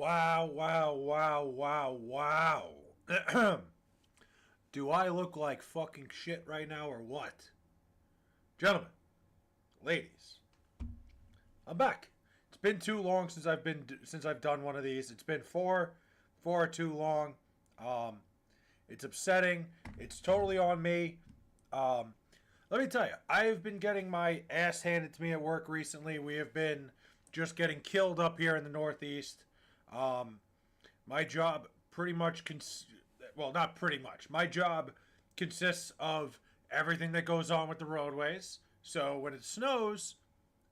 Wow, wow, wow, wow, wow. Do I look like fucking shit right now or what? Gentlemen, ladies, I'm back. It's been too long since I've done one of these. It's been far too long. Um, it's upsetting. It's totally on me. Um, Let me tell you, I've been getting my ass handed to me at work recently. We have been just getting killed up here in the Northeast. Um, my job pretty much, well, not pretty much. My job consists of everything that goes on with the roadways. So when it snows,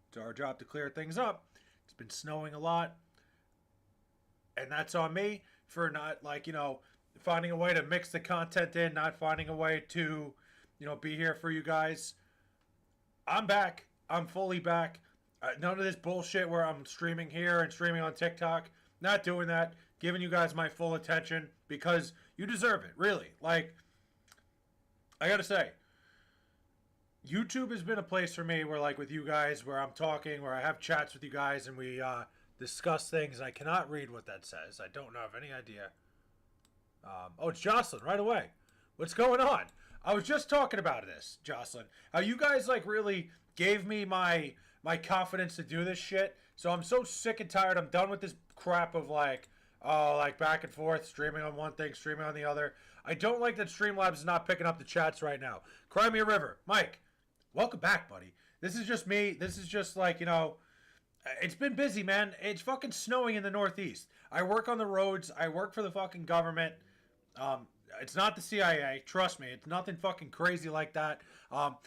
it's our job to clear things up. It's been snowing a lot, and that's on me for not, finding a way to mix the content in, not finding a way to, be here for you guys. I'm back. I'm fully back. None of this bullshit where I'm streaming here and streaming on TikTok. Not doing that. Giving you guys my full attention because you deserve it, really. Like, I gotta say, YouTube has been a place for me where, like, with you guys, where I'm talking, where I have chats with you guys and we discuss things. I cannot read what that says. I don't have any idea. Oh, it's Jocelyn right away. What's going on? I was just talking about this, Jocelyn. How you guys like really gave me my confidence to do this shit. So I'm so sick and tired. I'm done with this crap of like back and forth, streaming on one thing, streaming on the other. I don't like that Streamlabs is not picking up the chats right now. Cry me a river, Mike. Welcome back, buddy. This is just me. This is just it's been busy, man. It's fucking snowing in the Northeast. I work on the roads. I work for the fucking government. It's not the CIA. Trust me. It's nothing fucking crazy like that.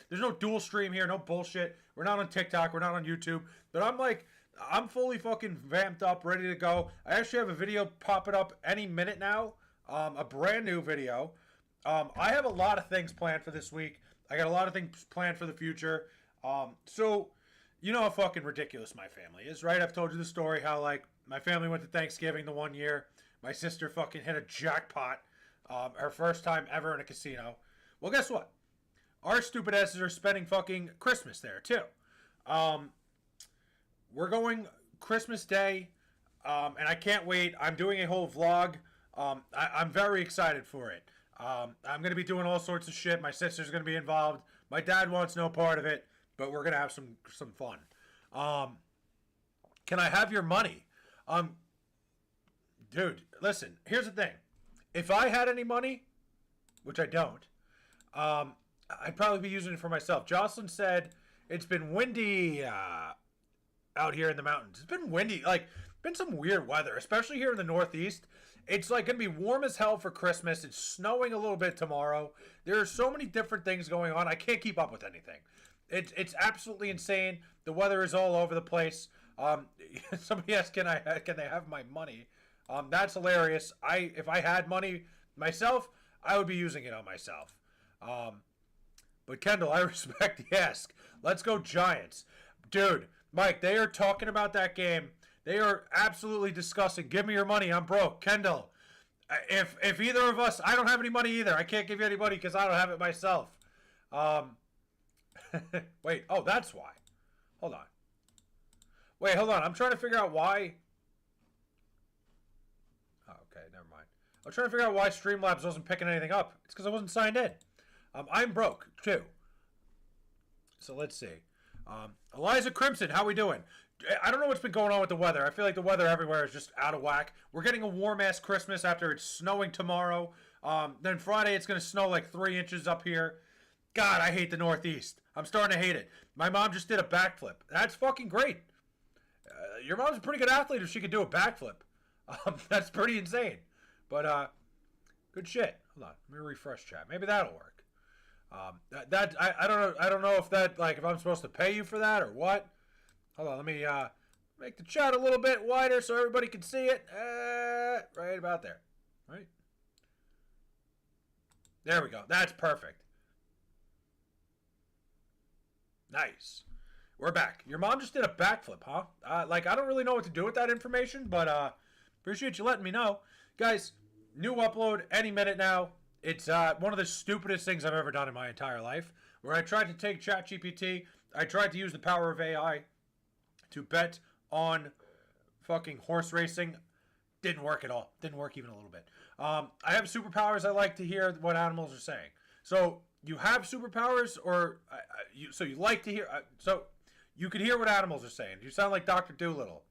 There's no dual stream here. No bullshit. We're not on TikTok. We're not on YouTube. But I'm fully fucking vamped up, ready to go. I actually have a video popping up any minute now. A brand new video. I have a lot of things planned for this week. I got a lot of things planned for the future. So you know how fucking ridiculous my family is, right? I've told you the story how, like, my family went to Thanksgiving the one year. My sister fucking hit a jackpot. Her first time ever in a casino. Well, guess what? Our stupid asses are spending fucking Christmas there, too. We're going Christmas Day, and I can't wait. I'm doing a whole vlog. I'm very excited for it. I'm going to be doing all sorts of shit. My sister's going to be involved. My dad wants no part of it, but we're going to have some fun. Can I have your money? Dude, listen, here's the thing. If I had any money, which I don't, I'd probably be using it for myself. Jocelyn said it's been windy out here in the mountains. It's been windy, been some weird weather, especially here in the Northeast. It's like going to be warm as hell for Christmas. It's snowing a little bit tomorrow. There are so many different things going on. I can't keep up with anything. It's absolutely insane. The weather is all over the place. Somebody asked, can they have my money? That's hilarious. If I had money myself, I would be using it on myself. But Kendall, I respect the ask. Let's go Giants. Dude, Mike, they are talking about that game. They are absolutely disgusting. Give me your money. I'm broke. Kendall, if either of us, I don't have any money either. I can't give you any money because I don't have it myself. Wait, oh, that's why. Hold on. Wait, hold on. I'm trying to figure out why. Oh, okay, never mind. I was trying to figure out why Streamlabs wasn't picking anything up. It's because I wasn't signed in. I'm broke, too. So let's see. Eliza Crimson, how we doing? I don't know what's been going on with the weather. I feel like the weather everywhere is just out of whack. We're getting a warm-ass Christmas after it's snowing tomorrow. Then Friday it's going to snow like 3 inches up here. God, I hate the Northeast. I'm starting to hate it. My mom just did a backflip. That's fucking great. Your mom's a pretty good athlete if she could do a backflip. That's pretty insane. But good shit. Hold on. Let me refresh chat. Maybe that'll work. I don't know. I don't know if that, like, if I'm supposed to pay you for that or what. Hold on. Let me make the chat a little bit wider so everybody can see it. Right about there. Right. There we go. That's perfect. Nice. We're back. Your mom just did a backflip, huh? I don't really know what to do with that information, but appreciate you letting me know. Guys, new upload any minute now. It's one of the stupidest things I've ever done in my entire life, where I tried to take ChatGPT, I tried to use the power of AI to bet on fucking horse racing. Didn't work at all. Didn't work even a little bit. I have superpowers. I like to hear what animals are saying. So you have superpowers, or so you like to hear. So you can hear what animals are saying. You sound like Dr. Doolittle.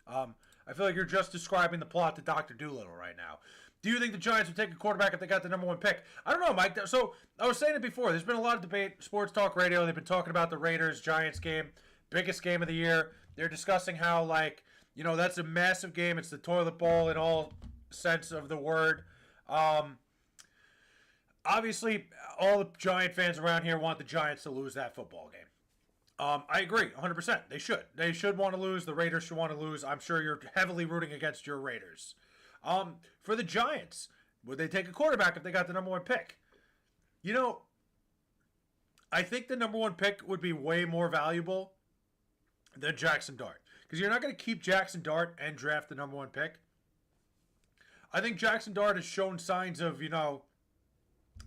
I feel like you're just describing the plot to Dr. Doolittle right now. Do you think the Giants would take a quarterback if they got the number 1 pick? I don't know, Mike. So I was saying it before. There's been a lot of debate. Sports Talk Radio. They've been talking about the Raiders-Giants game, biggest game of the year. They're discussing how, like, you know, that's a massive game. It's the toilet bowl in all sense of the word. Obviously, all the Giant fans around here want the Giants to lose that football game. I agree, 100%. They should. They should want to lose. The Raiders should want to lose. I'm sure you're heavily rooting against your Raiders. For the Giants, would they take a quarterback if they got the number 1 pick? You know, I think the number 1 pick would be way more valuable than Jackson Dart. Because you're not going to keep Jackson Dart and draft the number 1 pick. I think Jackson Dart has shown signs of, you know,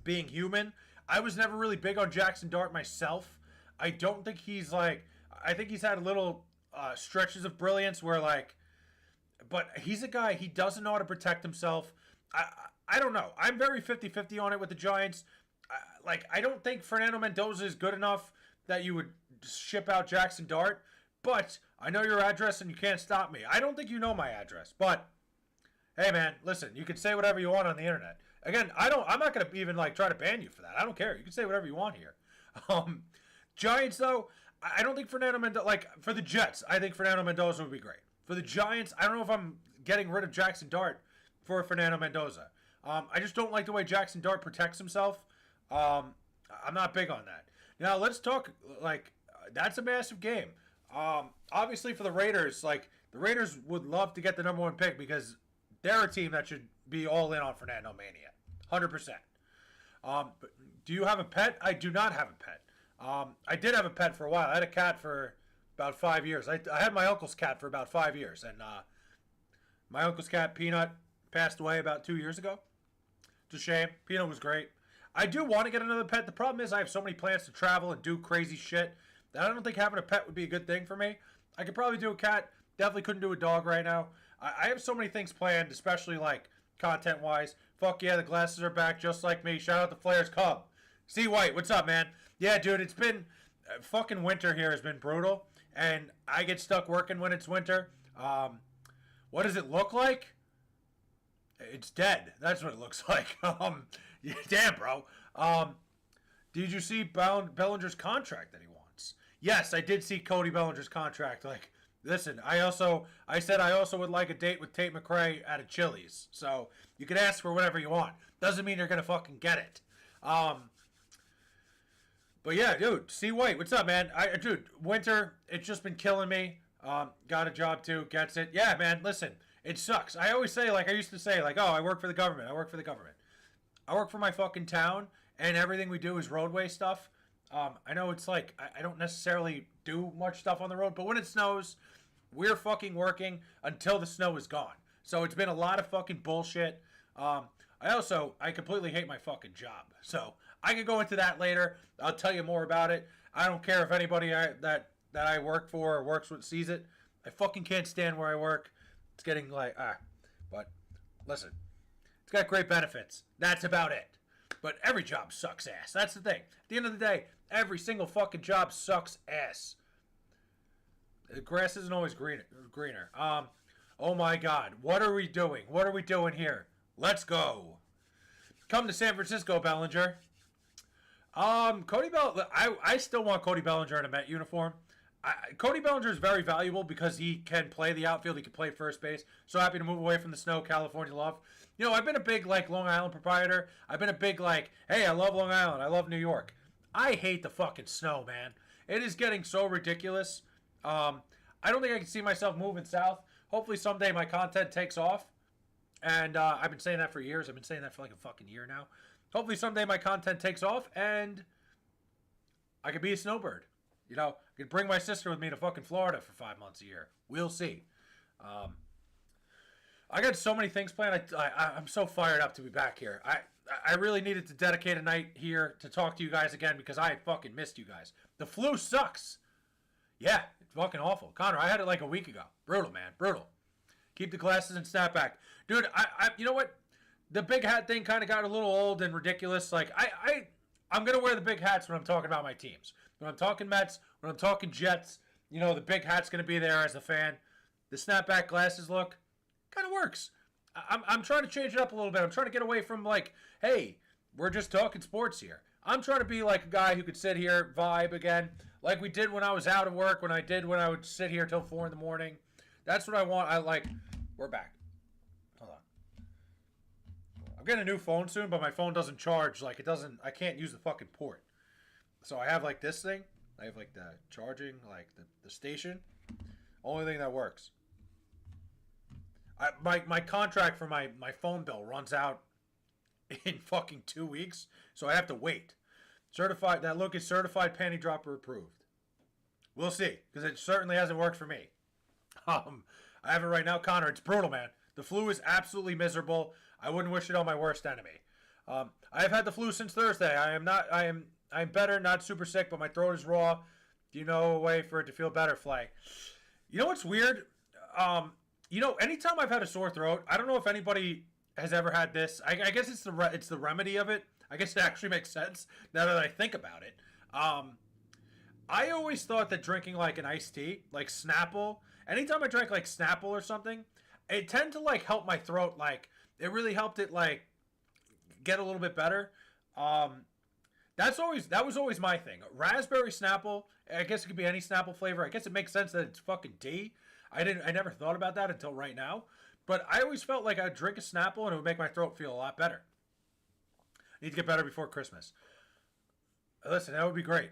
being human. I was never really big on Jackson Dart myself. I don't think he's like, I think he's had little stretches of brilliance where, like, but he's a guy, he doesn't know how to protect himself. I don't know. I'm very 50-50 on it with the Giants. I don't think Fernando Mendoza is good enough that you would ship out Jackson Dart, but I know your address and you can't stop me. I don't think you know my address, but hey, man, listen, you can say whatever you want on the internet. Again, I'm not going to even, like, try to ban you for that. I don't care. You can say whatever you want here. Giants, though, I don't think Fernando Mendoza, like, for the Jets, I think Fernando Mendoza would be great. For the Giants, I don't know if I'm getting rid of Jackson Dart for Fernando Mendoza. I just don't like the way Jackson Dart protects himself. I'm not big on that. Now, let's talk, like, that's a massive game. Obviously, for the Raiders, like, the Raiders would love to get the number 1 pick because they're a team that should be all in on Fernando Mania. 100%. But do you have a pet? I do not have a pet. I did have a pet for a while. I had a cat for about 5 years. I had my uncle's cat for about 5 years. And my uncle's cat, Peanut, passed away about 2 years ago. It's a shame. Peanut was great. I do want to get another pet. The problem is I have so many plans to travel and do crazy shit that I don't think having a pet would be a good thing for me. I could probably do a cat. Definitely couldn't do a dog right now. I have so many things planned, especially like content-wise. Fuck yeah, the glasses are back just like me. Shout out to Flair's Cub. C. White, what's up, man? Yeah, dude, it's been... fucking winter here has been brutal, and I get stuck working when it's winter. What does it look like? It's dead. That's what it looks like. Yeah, damn, bro. Did you see Bellinger's contract that he wants? Yes, I did see Cody Bellinger's contract. Like, listen, I said I also would like a date with Tate McRae at a Chili's. So you can ask for whatever you want. Doesn't mean you're gonna fucking get it. But yeah, dude, C. White, what's up, man? Dude, winter, it's just been killing me. Got a job too, gets it. Yeah, man, listen, it sucks. I always say, like, I used to say, like, oh, I work for the government. I work for the government. I work for my fucking town, and everything we do is roadway stuff. I know it's like, I don't necessarily do much stuff on the road, but when it snows, we're fucking working until the snow is gone. So it's been a lot of fucking bullshit. I completely hate my fucking job. So I can go into that later. I'll tell you more about it. I don't care if anybody that I work for or works with sees it. I fucking can't stand where I work. It's getting like, but listen, it's got great benefits. That's about it. But every job sucks ass. That's the thing. At the end of the day, every single fucking job sucks ass. The grass isn't always greener. Oh my God. What are we doing? What are we doing here? Let's go. Come to San Francisco, Bellinger. Cody Bellinger. I still want Cody Bellinger in a Met uniform. Cody Bellinger is very valuable because he can play the outfield. He can play first base. So happy to move away from the snow. California love. You know, I've been a big, like, Long Island proprietor. I've been a big, like, hey, I love Long Island. I love New York. I hate the fucking snow, man. It is getting so ridiculous. I don't think I can see myself moving south. Hopefully someday my content takes off. And I've been saying that for years. I've been saying that for like a fucking year now. Hopefully someday my content takes off and I could be a snowbird. You know, I could bring my sister with me to fucking Florida for 5 months a year. We'll see. I got so many things planned. I'm so fired up to be back here. I really needed to dedicate a night here to talk to you guys again because I fucking missed you guys. The flu sucks. Yeah, it's fucking awful. Connor, I had it like a week ago. Brutal, man. Brutal. Keep the glasses and snapback. Dude, you know what? The big hat thing kind of got a little old and ridiculous. Like, I'm going to wear the big hats when I'm talking about my teams. When I'm talking Mets, when I'm talking Jets, you know, the big hat's going to be there as a fan. The snapback glasses look kind of works. I'm trying to change it up a little bit. I'm trying to get away from, like, hey, we're just talking sports here. I'm trying to be like a guy who could sit here, vibe again, like we did when I was out of work, when I would sit here till 4 in the morning. That's what I want. We're back. Hold on. I'm getting a new phone soon, but my phone doesn't charge. Like, I can't use the fucking port. So I have, like, this thing. I have, like, the charging, like, the station. Only thing that works. My contract for my phone bill runs out in fucking 2 weeks, so I have to wait. That look is certified panty dropper approved. We'll see, because it certainly hasn't worked for me. I have it right now, Connor. It's brutal, man. The flu is absolutely miserable. I wouldn't wish it on my worst enemy. I have had the flu since Thursday. I'm better, not super sick, but my throat is raw. Do you know a way for it to feel better, Fley? You know what's weird? Anytime I've had a sore throat, I don't know if anybody has ever had this. I guess it's the remedy of it. I guess it actually makes sense now that I think about it. I always thought that drinking like an iced tea, like Snapple, anytime I drank like Snapple or something, it tended to like help my throat. Like it really helped it like get a little bit better. That was always my thing. Raspberry Snapple. I guess it could be any Snapple flavor. I guess it makes sense that it's fucking tea. I never thought about that until right now. But I always felt like I'd drink a Snapple and it would make my throat feel a lot better. I need to get better before Christmas. Listen, that would be great.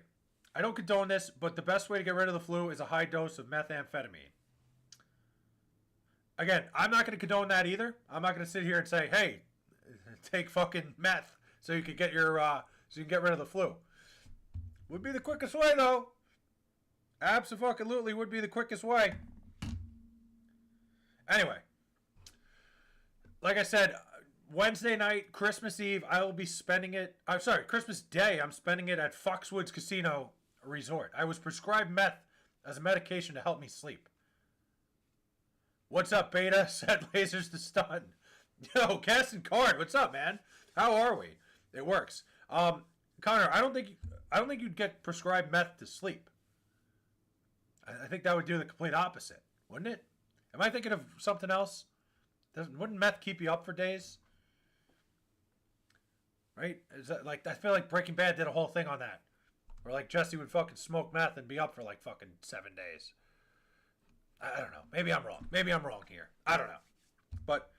I don't condone this, but the best way to get rid of the flu is a high dose of methamphetamine. Again, I'm not going to condone that either. I'm not going to sit here and say, hey, take fucking meth so you can get so you can get rid of the flu. Would be the quickest way, though. Absolutely would be the quickest way. Anyway, like I said, Wednesday night, Christmas Eve, I will be spending it. Christmas Day, I'm spending it at Foxwoods Casino Resort. I was prescribed meth as a medication to help me sleep. What's up, Beta? Said lasers to stun. Yo, Cass and Card, what's up, man? How are we? It works. Connor, I don't think you'd get prescribed meth to sleep. I think that would do the complete opposite, wouldn't it? Am I thinking of something else? Wouldn't meth keep you up for days? Right? Is that like, I feel like Breaking Bad did a whole thing on that. Where like Jesse would fucking smoke meth and be up for like fucking 7 days. I don't know. Maybe I'm wrong. Maybe I'm wrong here. I don't know. But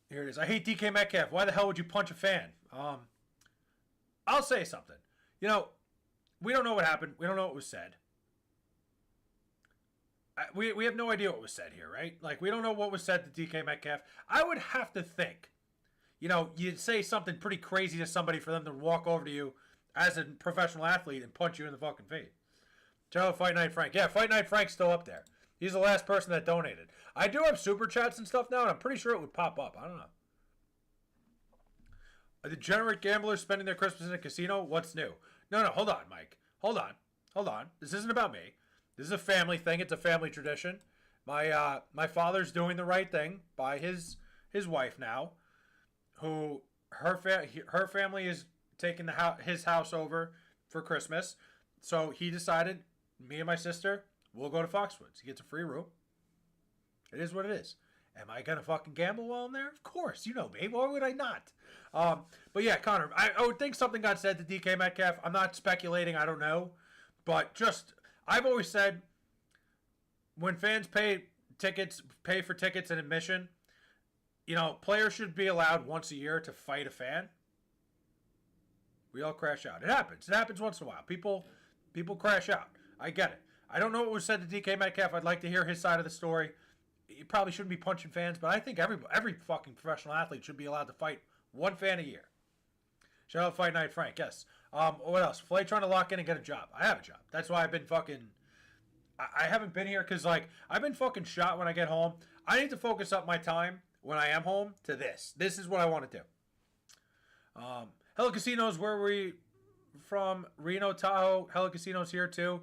here it is. I hate DK Metcalf. Why the hell would you punch a fan? I'll say something. You know, we don't know what happened. We don't know what was said. We have no idea what was said here, right? Like, we don't know what was said to DK Metcalf. I would have to think, you know, you'd say something pretty crazy to somebody for them to walk over to you as a professional athlete and punch you in the fucking face. Shout out Fight Night Frank. Yeah, Fight Night Frank's still up there. He's the last person that donated. I do have super chats and stuff now, and I'm pretty sure it would pop up. I don't know. Are degenerate gamblers spending their Christmas in a casino? What's new? No, hold on, Mike. Hold on. This isn't about me. This is a family thing. It's a family tradition. My father's doing the right thing by his wife now, who her family is taking his house over for Christmas. So he decided, me and my sister, we'll go to Foxwoods. He gets a free room. It is what it is. Am I gonna fucking gamble while I'm there? Of course, you know me. Why would I not? But yeah, Connor, I would think something got said to DK Metcalf. I'm not speculating. I don't know, but I've always said, when fans pay for tickets and admission, you know, players should be allowed once a year to fight a fan. We all crash out. It happens. It happens once in a while. People crash out. I get it. I don't know what was said to DK Metcalf. I'd like to hear his side of the story. You probably shouldn't be punching fans, but I think every fucking professional athlete should be allowed to fight one fan a year. Shout out Fight Night Frank. Yes. What else? Flay trying to lock in and get a job. I have a job. That's why I've been fucking... I haven't been here because, like, I've been fucking shot when I get home. I need to focus up my time when I am home to this. This is what I want to do. Hello Casinos, where we from? Reno, Tahoe. Hello Casinos here, too.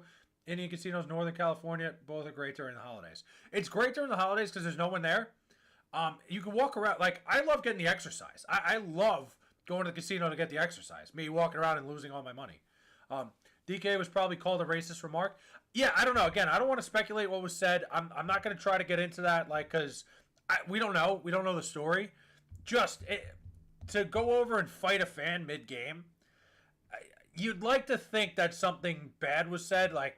Indian casinos, Northern California, both are great during the holidays. It's great during the holidays because there's no one there. You can walk around. Like, I love getting the exercise. I love going to the casino to get the exercise. Me walking around and losing all my money. DK was probably called a racist remark. Yeah, I don't know. Again, I don't want to speculate what was said. I'm not going to try to get into that, like, because we don't know. We don't know the story. To go over and fight a fan mid-game, you'd like to think that something bad was said. Like,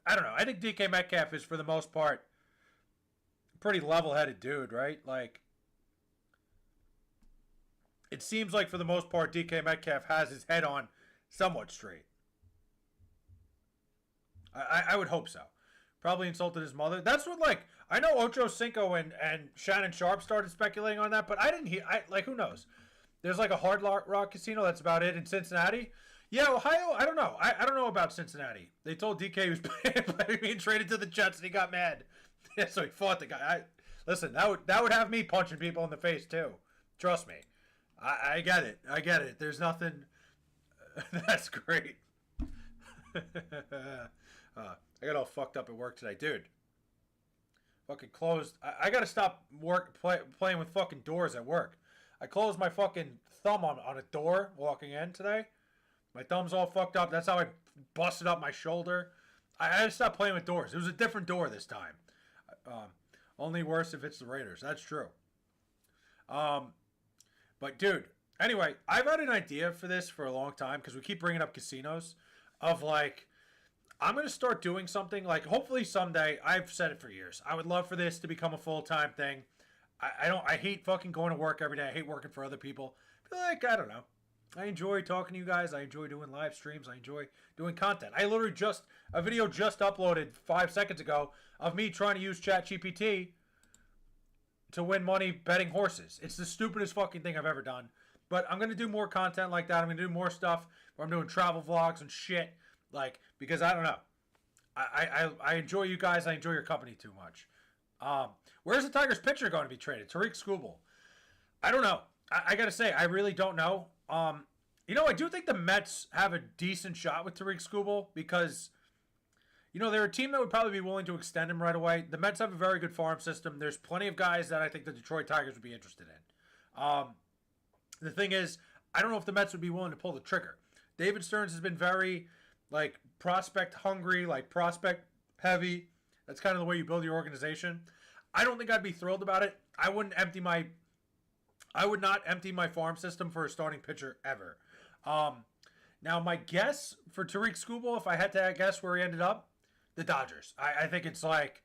I don't know. I think DK Metcalf is, for the most part, a pretty level-headed dude, right? Like, it seems like, for the most part, DK Metcalf has his head on somewhat straight. I would hope so. Probably insulted his mother. That's what, like, I know Ocho Cinco and Shannon Sharp started speculating on that, but I didn't hear, who knows? There's like a Hard Rock casino, that's about it, in Cincinnati. Yeah, Ohio, I don't know. I don't know about Cincinnati. They told DK he was being traded to the Jets and he got mad. Yeah, so he fought the guy. Listen, that would have me punching people in the face too. Trust me. I get it. I get it. There's nothing. That's great. I got all fucked up at work today. Dude. Fucking closed. I gotta stop playing with fucking doors at work. I closed my fucking thumb on a door walking in today. My thumb's all fucked up. That's how I busted up my shoulder. I had to stop playing with doors. It was a different door this time. Only worse if it's the Raiders. That's true. But dude, anyway, I've had an idea for this for a long time because we keep bringing up casinos. Of like, I'm going to start doing something like, hopefully someday, I've said it for years, I would love for this to become a full-time thing. I hate fucking going to work every day. I hate working for other people. Like, I don't know. I enjoy talking to you guys. I enjoy doing live streams. I enjoy doing content. I literally a video just uploaded 5 seconds ago of me trying to use ChatGPT to win money betting horses. It's the stupidest fucking thing I've ever done. But I'm going to do more content like that. I'm going to do more stuff where I'm doing travel vlogs and shit. Like, because I don't know. I enjoy you guys. I enjoy your company too much. Where's the Tigers pitcher going to be traded? Tariq Skubal. I don't know. I got to say, I really don't know. I do think the Mets have a decent shot with Tariq Skubal because, they're a team that would probably be willing to extend him right away. The Mets have a very good farm system. There's plenty of guys that I think the Detroit Tigers would be interested in. The thing is, I don't know if the Mets would be willing to pull the trigger. David Stearns has been very, prospect hungry, prospect heavy. That's kind of the way you build your organization. I don't think I'd be thrilled about it. I would not empty my farm system for a starting pitcher ever. Now, my guess for Tariq Skubal, if I had to guess where he ended up, the Dodgers. I think it's like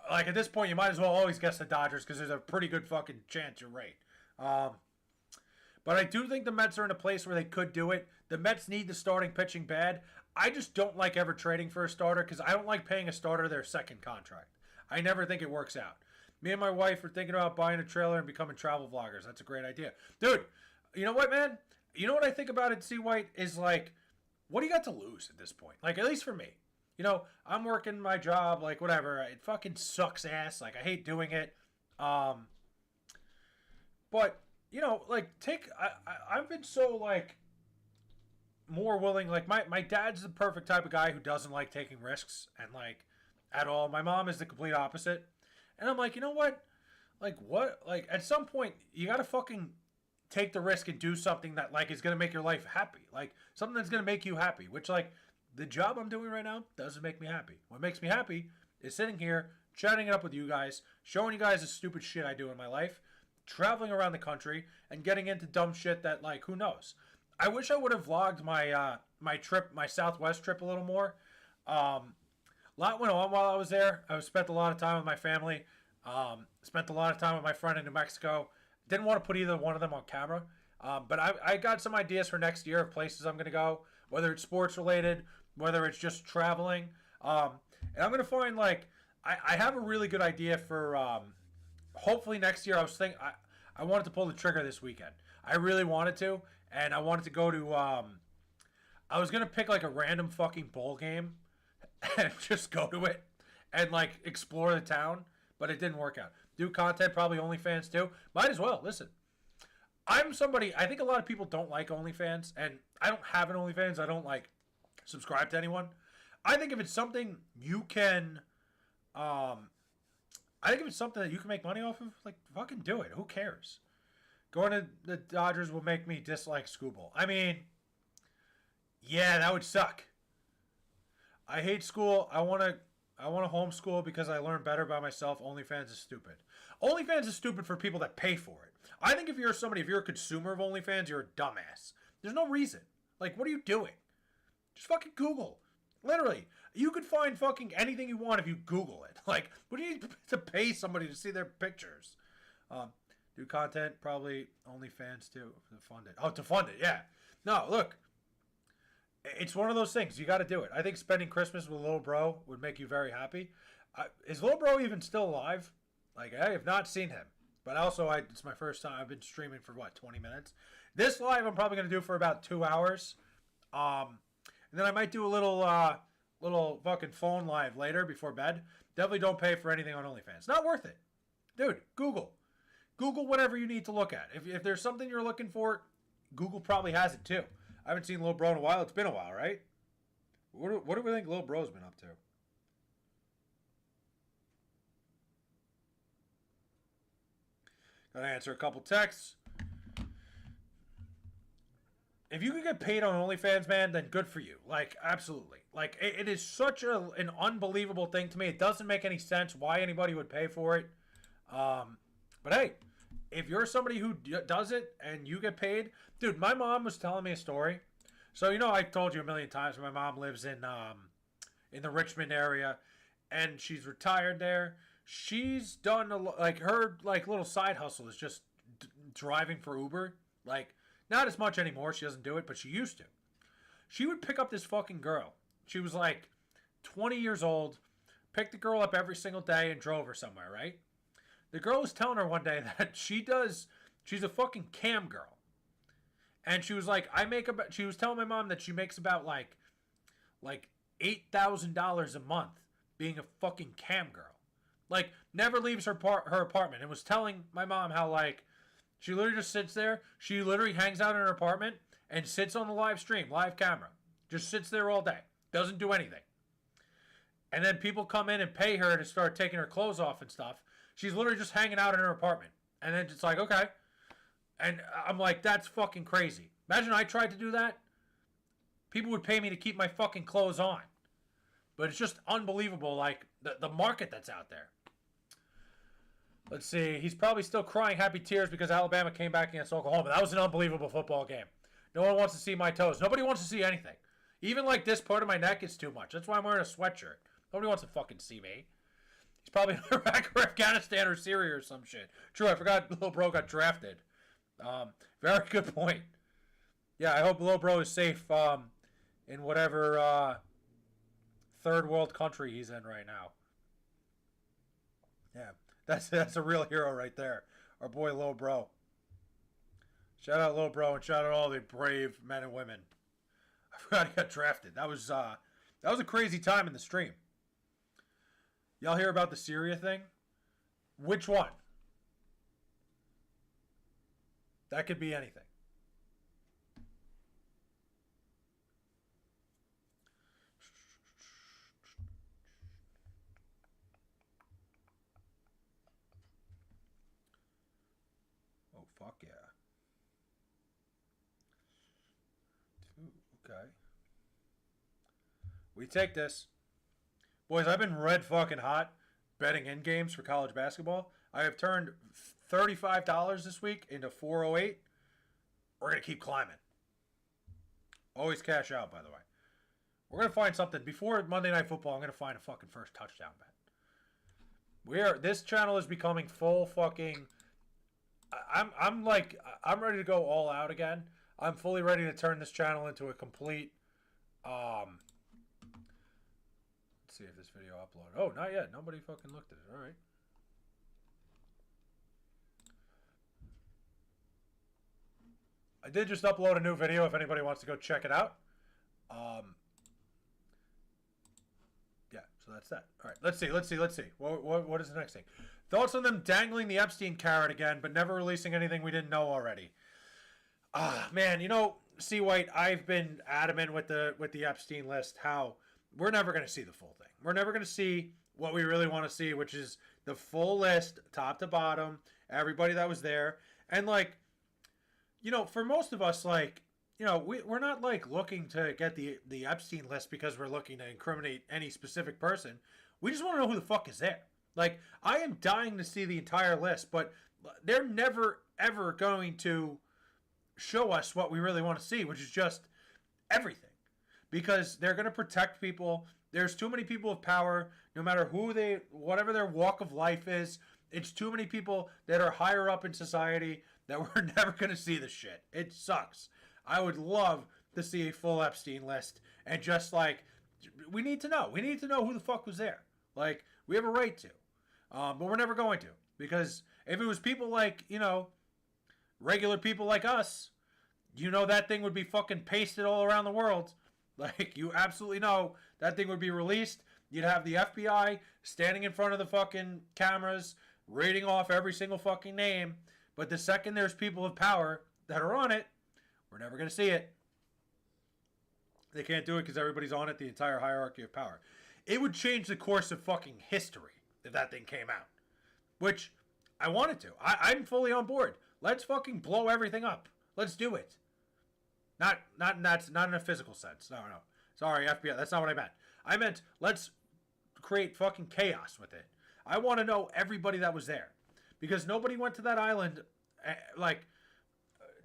at this point, you might as well always guess the Dodgers because there's a pretty good fucking chance you're right. But I do think the Mets are in a place where they could do it. The Mets need the starting pitching bad. I just don't like ever trading for a starter because I don't like paying a starter their second contract. I never think it works out. Me and my wife are thinking about buying a trailer and becoming travel vloggers. That's a great idea. Dude, you know what, man? You know what I think about it, C. White, is what do you got to lose at this point? At least for me. I'm working my job, whatever. It fucking sucks ass. I hate doing it. But, I've been so, more willing. My dad's the perfect type of guy who doesn't like taking risks and, at all. My mom is the complete opposite. And I'm like, you know what? At some point, you got to fucking take the risk and do something that, is going to make your life happy. Something that's going to make you happy. Which, the job I'm doing right now doesn't make me happy. What makes me happy is sitting here, chatting it up with you guys, showing you guys the stupid shit I do in my life, traveling around the country, and getting into dumb shit that, who knows? I wish I would have vlogged my Southwest trip a little more. A lot went on while I was there. I spent a lot of time with my family. Spent a lot of time with my friend in New Mexico. Didn't want to put either one of them on camera. But I got some ideas for next year of places I'm going to go, whether it's sports related, whether it's just traveling. And I'm going to find, I have a really good idea for, hopefully next year. I was thinking, I wanted to pull the trigger this weekend. I really wanted to. And I wanted to go to, I was going to pick, a random fucking bowl game and just go to it and, explore the town. But it didn't work out. Do content, probably OnlyFans too. Might as well. Listen, I'm somebody, I think a lot of people don't like OnlyFans. And I don't have an OnlyFans. I don't, subscribe to anyone. I think if it's something you can, um, I think if it's something that you can make money off of, like fucking do it. Who cares? Going to the Dodgers will make me dislike Scooble. I mean, yeah, that would suck. I hate school. I want to homeschool because I learn better by myself. OnlyFans is stupid. OnlyFans is stupid for people that pay for it. I think if you're a consumer of OnlyFans, you're a dumbass. There's no reason. Like, what are you doing? Just fucking Google. Literally, you could find fucking anything you want if you Google it. Like, what do you need to pay somebody to see their pictures? Do content, probably OnlyFans too, to fund it. Oh, to fund it, yeah. No, look, it's one of those things. You got to do it. I think spending Christmas with little bro would make you very happy. Is little bro even still alive? Like, I have not seen him. But also, it's my first time. I've been streaming for, 20 minutes? This live I'm probably going to do for about 2 hours. And then I might do a little fucking phone live later before bed. Definitely don't pay for anything on OnlyFans. Not worth it. Dude, Google. Google whatever you need to look at. If there's something you're looking for, Google probably has it too. I haven't seen Lil Bro in a while. It's been a while, right? What do we think Lil Bro's been up to? Gotta answer a couple texts. If you can get paid on OnlyFans, man, then good for you. Like, absolutely. Like, it is such an unbelievable thing to me. It doesn't make any sense why anybody would pay for it. But hey, if you're somebody who does it and you get paid, dude, my mom was telling me a story. So, I told you a million times my mom lives in the Richmond area, and she's retired there. She's done her little side hustle is just driving for Uber. Like, not as much anymore. She doesn't do it, but she used to. She would pick up this fucking girl. She was like 20 years old, picked the girl up every single day and drove her somewhere, right? The girl was telling her one day that she's a fucking cam girl. And she was like, she was telling my mom that she makes about like $8,000 a month being a fucking cam girl. Like, never leaves her apartment. And was telling my mom how, she literally just sits there. She literally hangs out in her apartment and sits on the live stream, live camera. Just sits there all day. Doesn't do anything. And then people come in and pay her to start taking her clothes off and stuff. She's literally just hanging out in her apartment. And then it's like, okay. And I'm like, that's fucking crazy. Imagine I tried to do that. People would pay me to keep my fucking clothes on. But it's just unbelievable, like, the market that's out there. Let's see. He's probably still crying happy tears because Alabama came back against Oklahoma. That was an unbelievable football game. No one wants to see my toes. Nobody wants to see anything. Even like this part of my neck is too much. That's why I'm wearing a sweatshirt. Nobody wants to fucking see me. He's probably in Iraq or Afghanistan or Syria or some shit. True, I forgot Lil Bro got drafted. Very good point. Yeah, I hope Lil Bro is safe in whatever third world country he's in right now. Yeah, that's a real hero right there. Our boy Lil Bro. Shout out Lil Bro and shout out all the brave men and women. I forgot he got drafted. That was a crazy time in the stream. Y'all hear about the Syria thing? Which one? That could be anything. Oh, fuck yeah. Ooh, okay. We take this. Boys, I've been red fucking hot betting in games for college basketball. I have turned $35 this week into 408. We're going to keep climbing. Always cash out, by the way. We're going to find something. Before Monday Night Football, I'm going to find a fucking first touchdown bet. This channel is becoming full fucking... I'm ready to go all out again. I'm fully ready to turn this channel into a complete... Let's see if this video uploaded. Oh, not yet. Nobody fucking looked at it. All right. I did just upload a new video if anybody wants to go check it out. Yeah, so that's that. All right, let's see. What is the next thing? Thoughts on them dangling the Epstein carrot again, but never releasing anything we didn't know already. Man, C. White, I've been adamant with the Epstein list how we're never going to see the full thing. We're never going to see what we really want to see, which is the full list, top to bottom, everybody that was there. And, like, you know, for most of us, like, you know, we're not, like, looking to get the Epstein list because we're looking to incriminate any specific person. We just want to know who the fuck is there. Like, I am dying to see the entire list, but they're never, ever going to show us what we really want to see, which is just everything. Because they're going to protect people. There's too many people of power, no matter whatever their walk of life is. It's too many people that are higher up in society that we're never going to see the shit. It sucks. I would love to see a full Epstein list and just, like, we need to know. We need to know who the fuck was there. Like, we have a right to. But we're never going to. Because if it was people like, you know, regular people like us, you know that thing would be fucking pasted all around the world. Like, you absolutely know that thing would be released. You'd have the FBI standing in front of the fucking cameras, reading off every single fucking name. But the second there's people of power that are on it, we're never going to see it. They can't do it because everybody's on it, the entire hierarchy of power. It would change the course of fucking history if that thing came out. Which, I wanted to. I'm fully on board. Let's fucking blow everything up. Let's do it. Not in a physical sense. No. Sorry, FBI. That's not what I meant. I meant let's create fucking chaos with it. I want to know everybody that was there. Because nobody went to that island, like,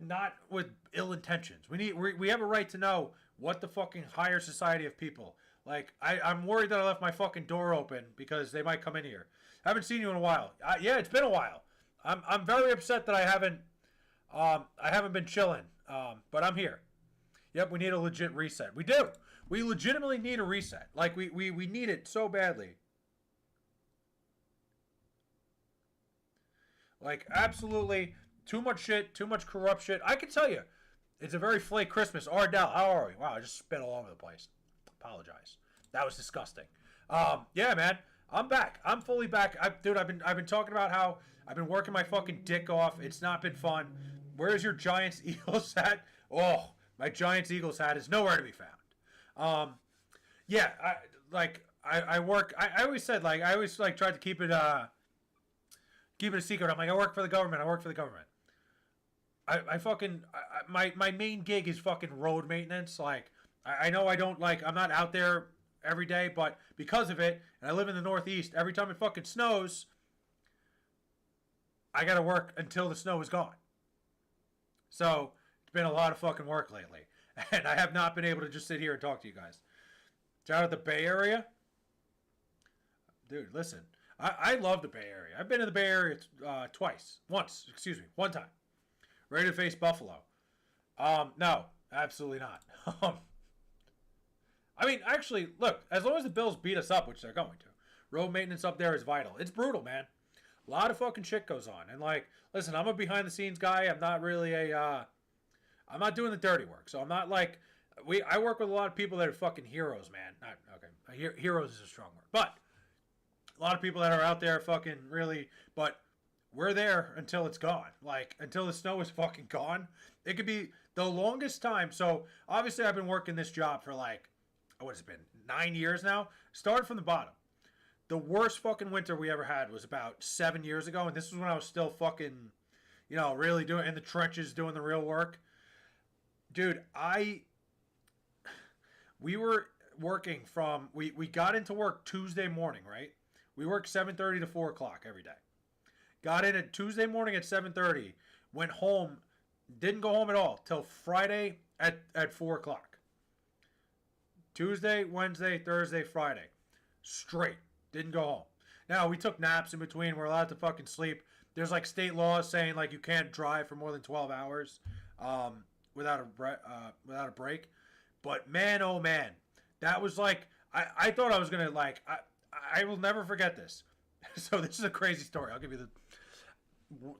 not with ill intentions. We have a right to know what the fucking higher society of people. Like, I'm worried that I left my fucking door open because they might come in here. I haven't seen you in a while. Yeah, it's been a while. I'm very upset that I haven't been chilling. But I'm here. Yep, we need a legit reset. We do. We legitimately need a reset. Like, we need it so badly. Like, absolutely too much shit, too much corrupt shit. I can tell you, it's a very Fley Christmas. Ardell, how are we? Wow, I just spit all over the place. Apologize. That was disgusting. Yeah, man, I'm back. I'm fully back. Dude, I've been talking about how I've been working my fucking dick off. It's not been fun. Where's your Giants Eagles hat? Oh, my Giants Eagles hat is nowhere to be found. Yeah, I work. I always said, like, I always, like, tried to keep it a secret. I'm like, I work for the government. My main gig is fucking road maintenance. Like, I know I don't, like, I'm not out there every day, but because of it, and I live in the Northeast, every time it fucking snows, I gotta work until the snow is gone. So, it's been a lot of fucking work lately. And I have not been able to just sit here and talk to you guys. Shout out the Bay Area. Dude, listen. I love the Bay Area. I've been in the Bay Area one time. Ready to face Buffalo. No, absolutely not. I mean, actually, look, as long as the Bills beat us up, which they're going to, road maintenance up there is vital. It's brutal, man. A lot of fucking shit goes on. And, like, listen, I'm a behind-the-scenes guy. I'm not really I'm not doing the dirty work. So I'm not, like, I work with a lot of people that are fucking heroes, man. Heroes is a strong word. But a lot of people that are out there fucking really, but we're there until it's gone. Like, until the snow is fucking gone. It could be the longest time. So, obviously, I've been working this job for, like, what has it been, 9 years now? Started from the bottom. The worst fucking winter we ever had was about 7 years ago, and this was when I was still fucking, you know, really doing, in the trenches, doing the real work. Dude, we were working from, we got into work Tuesday morning, right? We worked 7:30 to 4 o'clock every day. Got in at Tuesday morning at 7:30. Went home. Didn't go home at all till Friday at 4 o'clock. Tuesday, Wednesday, Thursday, Friday. Straight. Didn't go home. Now, we took naps in between. We're allowed to fucking sleep. There's, like, state laws saying, like, you can't drive for more than 12 hours without a break. But, man, oh, man. That was, like, I thought I was going to, like, I will never forget this. So this is a crazy story. I'll give you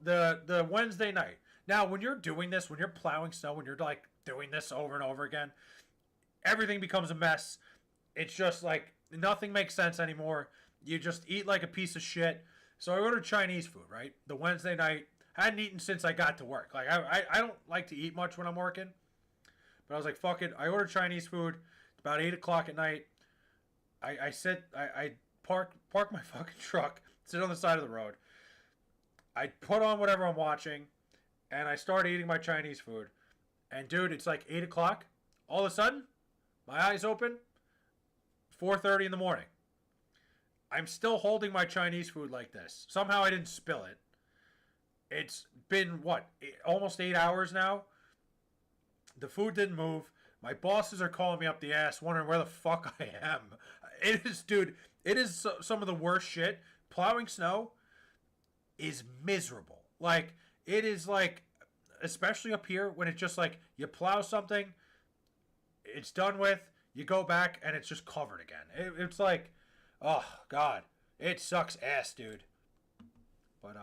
the Wednesday night. Now, when you're doing this, when you're plowing snow, when you're, like, doing this over and over again, everything becomes a mess. It's just, like, nothing makes sense anymore. You just eat like a piece of shit. So I ordered Chinese food, right? The Wednesday night. Hadn't eaten since I got to work. Like, I don't like to eat much when I'm working. But I was like, fuck it. I ordered Chinese food. It's about 8 o'clock at night. I park my fucking truck, sit on the side of the road. I put on whatever I'm watching, and I start eating my Chinese food. And dude, it's like 8 o'clock. All of a sudden, my eyes open. 4:30 in the morning. I'm still holding my Chinese food like this. Somehow I didn't spill it. It's been what, almost 8 hours now. The food didn't move. My bosses are calling me up the ass, wondering where the fuck I am. It is, dude. It is some of the worst shit. Plowing snow is miserable. Like, it is like, especially up here, when it's just like, you plow something, it's done with, you go back, and it's just covered again. It's like, oh, God. It sucks ass, dude. But,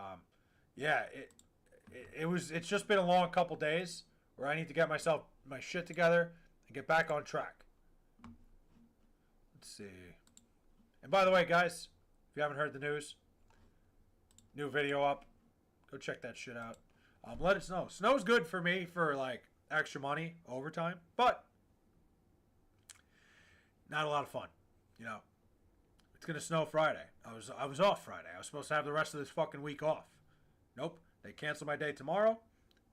yeah, it's just been a long couple days where I need to get my shit together and get back on track. Let's see. And by the way, guys, if you haven't heard the news, new video up. Go check that shit out. Let it snow. Snow's good for me for like extra money, overtime, but not a lot of fun. You know, it's gonna snow Friday. I was off Friday. I was supposed to have the rest of this fucking week off. Nope. They canceled my day tomorrow.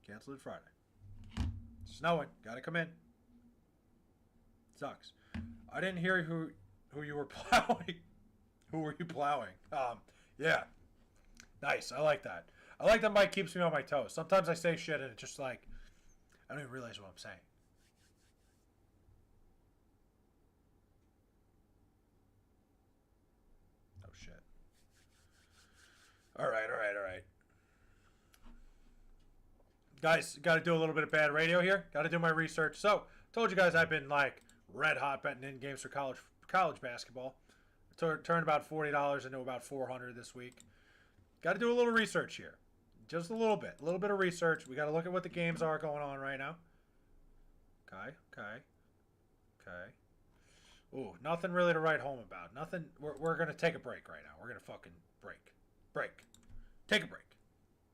Canceled it Friday. Snowing. Gotta come in. Sucks. I didn't hear who you were plowing. Who were you plowing? Yeah. Nice. I like that. I like that Mike keeps me on my toes. Sometimes I say shit and it's just like, I don't even realize what I'm saying. Oh, shit. All right. Guys, got to do a little bit of bad radio here. Got to do my research. So, told you guys I've been like red hot betting in games for college basketball. Turned about $40 into about $400 this week. Got to do a little research here. Just a little bit of research. We got to look at what the games are going on right now. Okay. Ooh, nothing really to write home about. Nothing. We're going to take a break right now. We're going to fucking break. Take a break.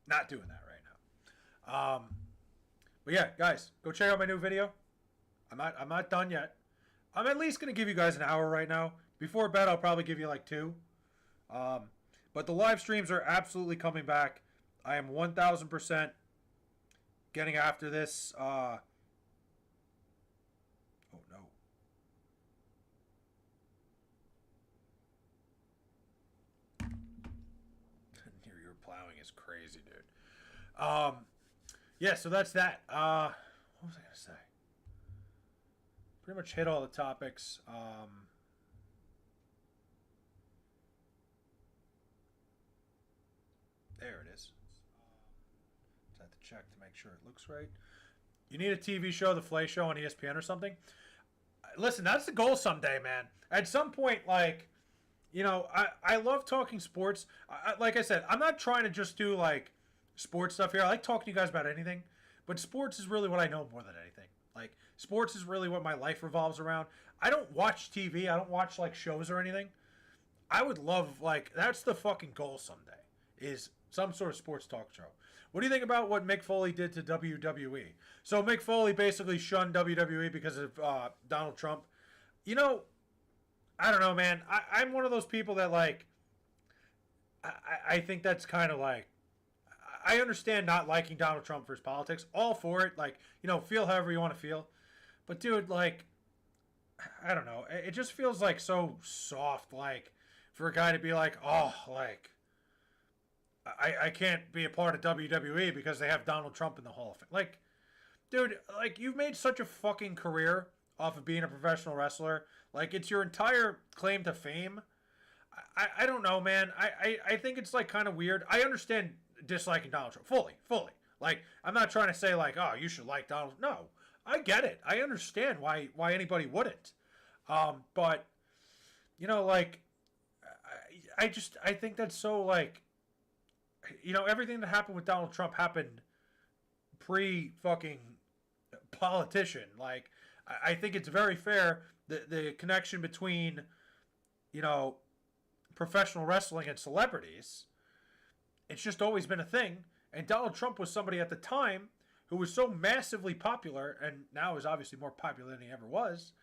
Not doing that right now. But yeah, guys, go check out my new video. I'm not done yet. I'm at least going to give you guys an hour right now. Before bed, I'll probably give you like 2. But the live streams are absolutely coming back. I am 1,000% getting after this. Oh, no. Your plowing is crazy, dude. Yeah, so that's that. What was I going to say? Pretty much hit all the topics. There it is. Just have to check to make sure it looks right. You need a TV show, The Fley Show on ESPN or something? Listen, that's the goal someday, man. At some point, like, you know, I love talking sports. Like I said, I'm not trying to just do, like, sports stuff here. I like talking to you guys about anything. But sports is really what I know more than anything. Like, sports is really what my life revolves around. I don't watch TV. I don't watch, like, shows or anything. I would love, like, that's the fucking goal someday, is some sort of sports talk show. What do you think about what Mick Foley did to WWE? So Mick Foley basically shunned WWE because of Donald Trump. You know, I don't know, man. I'm one of those people that, like, I think that's kind of like, I understand not liking Donald Trump for his politics. All for it. Like, you know, feel however you want to feel. But, dude, like, I don't know. It just feels like so soft, like, for a guy to be like, oh, like, I can't be a part of WWE because they have Donald Trump in the Hall of Fame. Like, dude, like, you've made such a fucking career off of being a professional wrestler. Like, it's your entire claim to fame. I don't know, man. I think it's, like, kind of weird. I understand disliking Donald Trump. Fully. Like, I'm not trying to say, like, oh, you should like Donald. No. I get it. I understand why anybody wouldn't. But, you know, like, I think that's so, like, you know, everything that happened with Donald Trump happened pre-fucking politician. Like, I think it's very fair, the connection between, you know, professional wrestling and celebrities. It's just always been a thing. And Donald Trump was somebody at the time who was so massively popular, and now is obviously more popular than he ever was.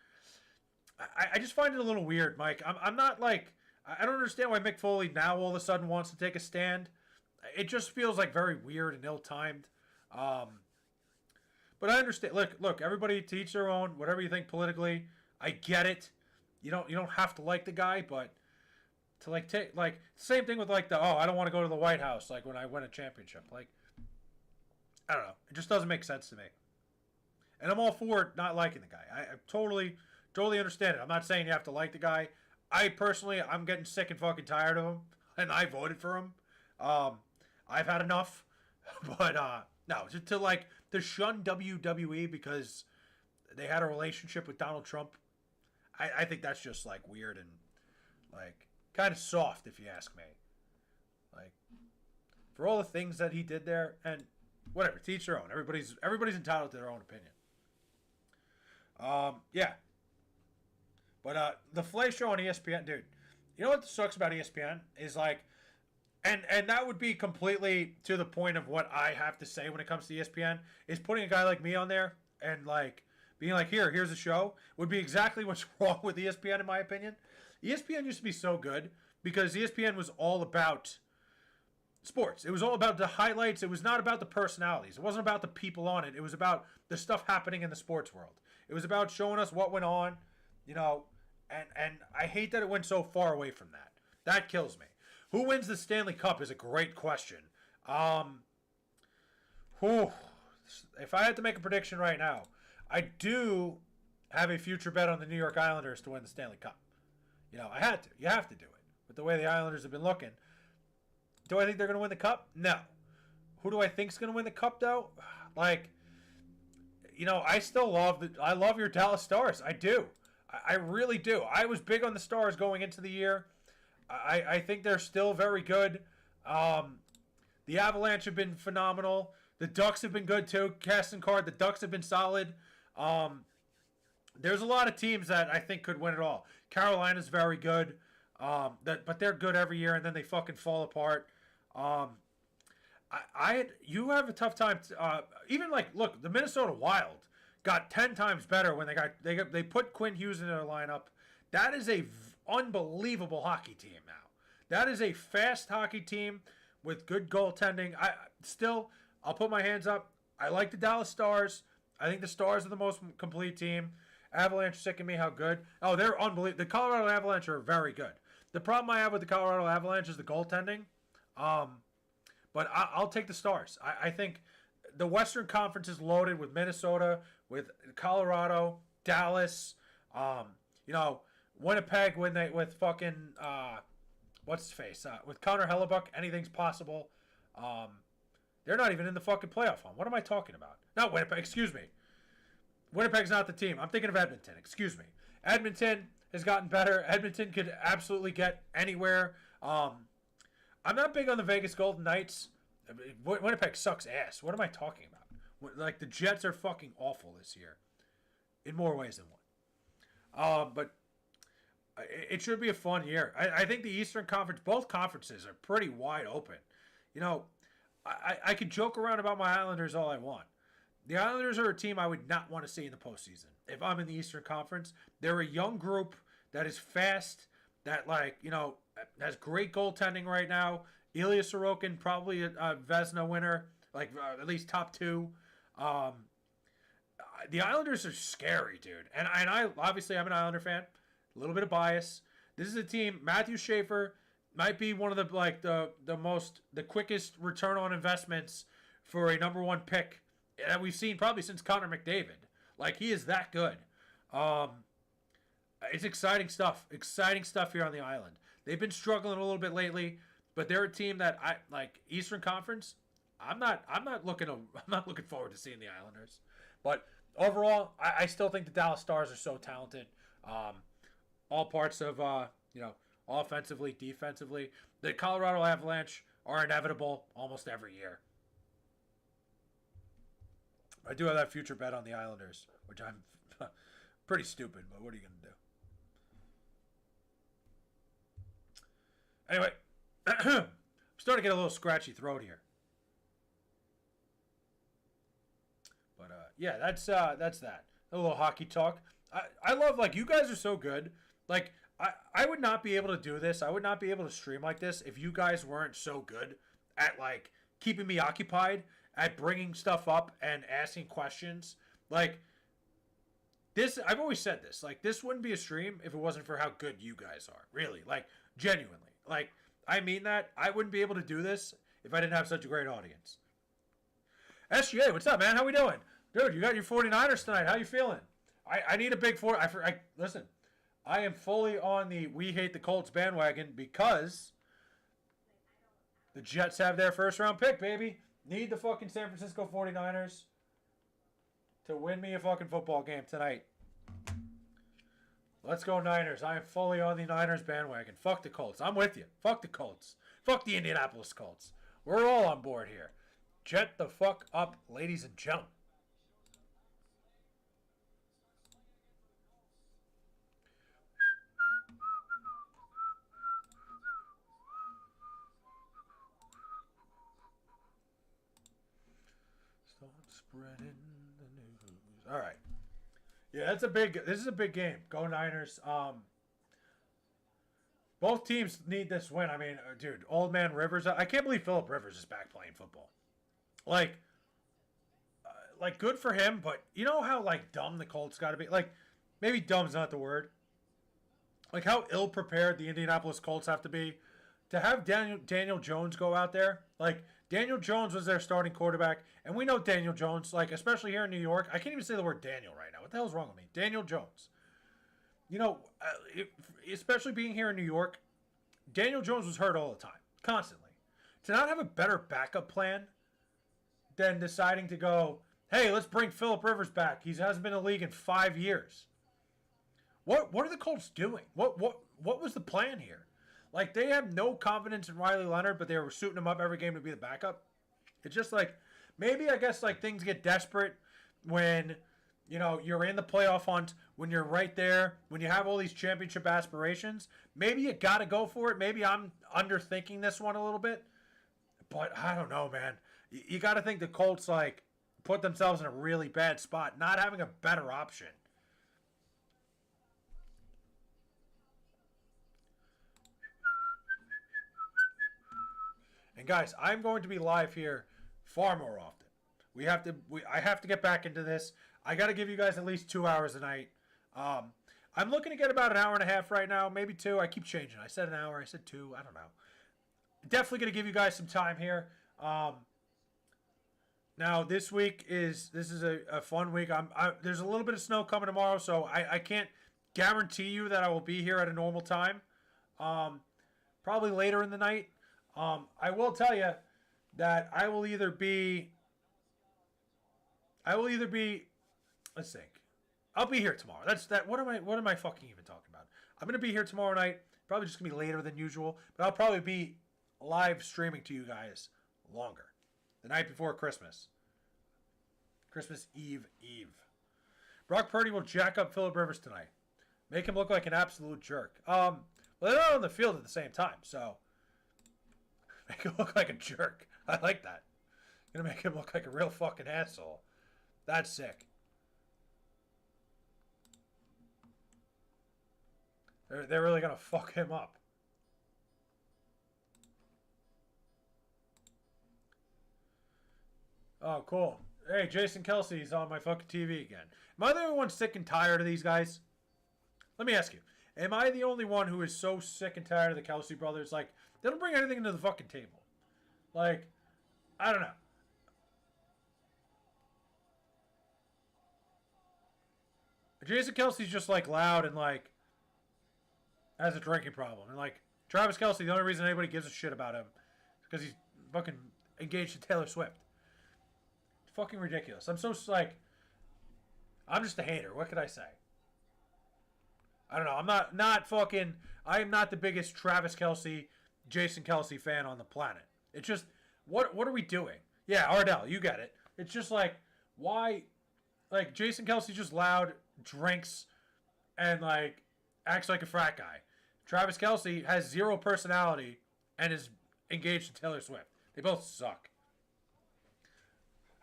I just find it a little weird, Mike. I'm not like I don't understand why Mick Foley now all of a sudden wants to take a stand. It just feels like very weird and ill-timed. Um, but I understand. Look. Everybody to each their own. Whatever you think politically, I get it. You don't have to like the guy, but to like take like same thing with like the I don't want to go to the White House like when I win a championship. Like I don't know. It just doesn't make sense to me. And I'm all for not liking the guy. I totally understand it. I'm not saying you have to like the guy. I personally, I'm getting sick and fucking tired of him, and I voted for him. I've had enough. But no, to shun WWE because they had a relationship with Donald Trump. I think that's just like weird and like kind of soft, if you ask me. Like for all the things that he did there, and whatever, to each their own. Everybody's entitled to their own opinion. Yeah. But the Fley show on ESPN, dude. You know what sucks about ESPN is like, and that would be completely to the point of what I have to say when it comes to ESPN is putting a guy like me on there and like being like, here's a show would be exactly what's wrong with ESPN in my opinion. ESPN used to be so good because ESPN was all about sports. It was all about the highlights. It was not about the personalities. It wasn't about the people on it. It was about the stuff happening in the sports world. It was about showing us what went on, and I hate that it went so far away from that. That kills me. Who wins the Stanley Cup is a great question. If I had to make a prediction right now, I do have a future bet on the New York Islanders to win the Stanley Cup. I had to. You have to do it. With the way the Islanders have been looking. Do I think they're going to win the Cup? No. Who do I think is going to win the Cup, though? Like, I still I love your Dallas Stars. I do. I really do. I was big on the Stars going into the year. I think they're still very good. The Avalanche have been phenomenal. The Ducks have been good, too. Casting card, the Ducks have been solid. There's a lot of teams that I think could win it all. Carolina's very good. But they're good every year, and then they fucking fall apart. You have a tough time. Even like, look, the Minnesota Wild got 10 times better when they put Quinn Hughes in their lineup. That is a unbelievable hockey team now. That is a fast hockey team with good goaltending. I'll put my hands up. I like the Dallas Stars. I think the Stars are the most complete team. Avalanche sick of me how good. Oh, they're unbelievable. The Colorado Avalanche are very good. The problem I have with the Colorado Avalanche is the goaltending. But I'll take the Stars. I think the Western Conference is loaded with Minnesota, with Colorado, Dallas, Winnipeg with fucking what's his face? With Connor Hellebuck, anything's possible. They're not even in the fucking playoff hunt. What am I talking about? Not Winnipeg. Excuse me. Winnipeg's not the team. I'm thinking of Edmonton. Excuse me. Edmonton has gotten better. Edmonton could absolutely get anywhere. I'm not big on the Vegas Golden Knights. Winnipeg sucks ass. What am I talking about? Like, the Jets are fucking awful this year. In more ways than one. But it should be a fun year. I think the Eastern Conference, both conferences are pretty wide open. I could joke around about my Islanders all I want. The Islanders are a team I would not want to see in the postseason. If I'm in the Eastern Conference, they're a young group that is fast, that has great goaltending right now. Ilya Sorokin, probably a Vezina winner, at least top two. The Islanders are scary, dude. And I obviously I'm an Islander fan, a little bit of bias. This is a team. Matthew Schaefer might be one of the quickest return on investments for a number one pick that we've seen probably since Connor McDavid. Like, he is that good. It's exciting stuff. Exciting stuff here on the island. They've been struggling a little bit lately, but they're a team that I like. Eastern Conference. I'm not looking forward to seeing the Islanders. But overall, I still think the Dallas Stars are so talented. All parts of offensively, defensively. The Colorado Avalanche are inevitable almost every year. I do have that future bet on the Islanders, which I'm pretty stupid, but what are you going to do? Anyway, I'm starting to get a little scratchy throat here. But yeah, that's that. A little hockey talk. I love, like, you guys are so good. Like, I would not be able to do this. I would not be able to stream like this if you guys weren't so good at, like, keeping me occupied, at bringing stuff up and asking questions. Like, this, I've always said this. Like, this wouldn't be a stream if it wasn't for how good you guys are. Really. Like, genuinely. Like, I mean that. I wouldn't be able to do this if I didn't have such a great audience. SGA, what's up, man? How we doing? Dude, you got your 49ers tonight. How you feeling? I need a big four. Listen, I am fully on the we hate the Colts bandwagon because the Jets have their first round pick, baby. Need the fucking San Francisco 49ers to win me a fucking football game tonight. Let's go Niners. I am fully on the Niners bandwagon. Fuck the Colts. I'm with you. Fuck the Colts. Fuck the Indianapolis Colts. We're all on board here. Jet the fuck up, ladies and gentlemen. Start spreading the news. All right. Yeah, this is a big game. Go Niners. Both teams need this win. I mean, dude, old man Rivers. I can't believe Phillip Rivers is back playing football. Like good for him, but you know how, like, dumb the Colts got to be? Like, maybe dumb's not the word. Like, how ill-prepared the Indianapolis Colts have to be to have Daniel Jones go out there. Like, Daniel Jones was their starting quarterback, and we know Daniel Jones, like, especially here in New York. I can't even say the word Daniel right now. What the hell's wrong with me? Daniel Jones. You know, especially being here in New York, Daniel Jones was hurt all the time, constantly. To not have a better backup plan than deciding to go, hey, let's bring Phillip Rivers back. He hasn't been in the league in 5 years. What are the Colts doing? What was the plan here? Like, they have no confidence in Riley Leonard, but they were suiting him up every game to be the backup. It's just like, maybe, I guess, like, things get desperate when, you know, you're in the playoff hunt, when you're right there, when you have all these championship aspirations. Maybe you got to go for it. Maybe I'm underthinking this one a little bit. But I don't know, man. You got to think the Colts, like, put themselves in a really bad spot, not having a better option. And guys, I'm going to be live here far more often. I have to get back into this. I got to give you guys at least 2 hours a night. I'm looking to get about an hour and a half right now, maybe 2. I keep changing. I said an hour. I said 2. I don't know. Definitely going to give you guys some time here. Now this week is a fun week. There's a little bit of snow coming tomorrow, so I can't guarantee you that I will be here at a normal time. Probably later in the night. I will tell you that I will either be. Let's think. I'll be here tomorrow. What am I fucking even talking about? I'm gonna be here tomorrow night. Probably just gonna be later than usual, but I'll probably be live streaming to you guys longer. The night before Christmas. Christmas Eve. Brock Purdy will jack up Phillip Rivers tonight. Make him look like an absolute jerk. Well, they're not on the field at the same time, so make him look like a jerk. I like that. Gonna make him look like a real fucking asshole. That's sick. They're really gonna fuck him up. Oh, cool. Hey, Jason Kelsey's on my fucking TV again. Am I the only one sick and tired of these guys? Let me ask you. Am I the only one who is so sick and tired of the Kelsey brothers? Like, they don't bring anything to the fucking table. Like, I don't know. Jason Kelsey's just, like, loud and, like, has a drinking problem. And, like, Travis Kelsey, the only reason anybody gives a shit about him is because he's fucking engaged to Taylor Swift. It's fucking ridiculous. I'm so, like, I'm just a hater. What could I say? I don't know. I'm I am not the biggest Travis Kelsey, Jason Kelsey fan on the planet. It's just, what are we doing? Yeah, Ardell, you get it. It's just like, why, like, Jason Kelsey's just loud, drinks, and, like, acts like a frat guy. Travis Kelsey has zero personality and is engaged to Taylor Swift. They both suck.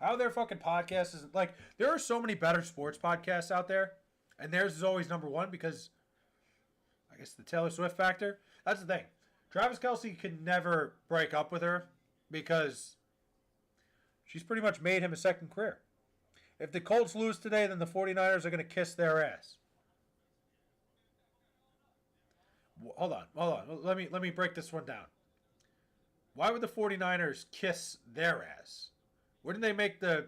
How their fucking podcast is, like, there are so many better sports podcasts out there. And theirs is always number one because I guess the Taylor Swift factor. That's the thing. Travis Kelce can never break up with her because she's pretty much made him a second career. If the Colts lose today, then the 49ers are going to kiss their ass. Hold on. Let me break this one down. Why would the 49ers kiss their ass? Wouldn't they make the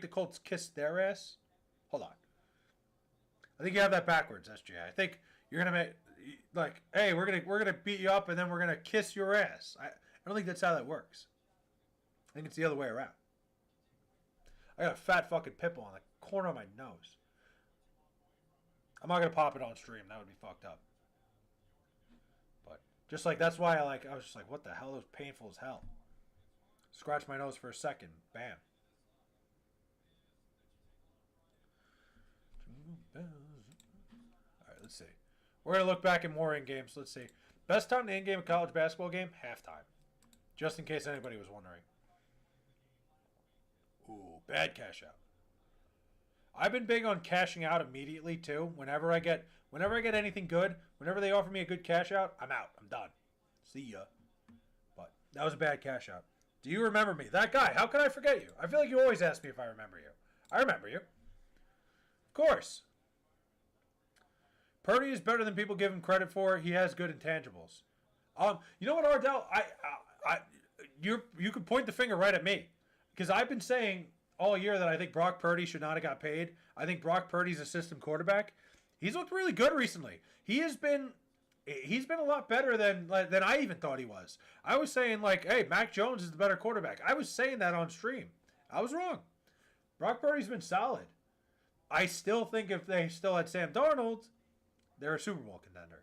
Colts kiss their ass? Hold on. I think you have that backwards, SJ. I think you're gonna make like, hey, we're gonna beat you up and then we're gonna kiss your ass. I don't think that's how that works. I think it's the other way around. I got a fat fucking pimple on the corner of my nose. I'm not gonna pop it on stream. That would be fucked up. But just like that's why I was just like, what the hell? It was painful as hell. Scratch my nose for a second. Bam. Alright, let's see. We're going to look back at more in-games. Let's see. Best time to in-game a college basketball game? Halftime. Just in case anybody was wondering. Ooh, bad cash out. I've been big on cashing out immediately, too. Whenever I get anything good, whenever they offer me a good cash out, I'm out. I'm done. See ya. But that was a bad cash out. Do you remember me? That guy. How can I forget you? I feel like you always ask me if I remember you. I remember you. Of course. Purdy is better than people give him credit for. He has good intangibles. You know what, Ardell? You could point the finger right at me because I've been saying all year that I think Brock Purdy should not have got paid. I think Brock Purdy's a system quarterback. He's looked really good recently. He's been a lot better than I even thought he was. I was saying like, hey, Mac Jones is the better quarterback. I was saying that on stream. I was wrong. Brock Purdy's been solid. I still think if they still had Sam Darnold, they're a Super Bowl contender.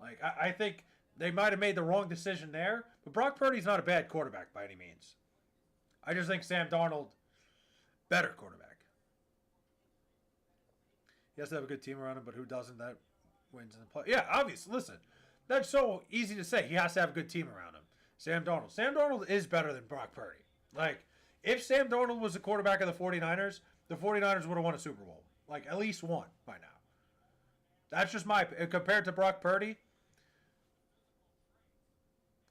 Like, I think they might have made the wrong decision there, but Brock Purdy's not a bad quarterback by any means. I just think Sam Darnold, better quarterback. He has to have a good team around him, but who doesn't? That wins in the play. Yeah, obviously. Listen, that's so easy to say. He has to have a good team around him. Sam Darnold. Sam Darnold is better than Brock Purdy. Like, if Sam Darnold was the quarterback of the 49ers would have won a Super Bowl. Like, at least one by now. That's just compared to Brock Purdy.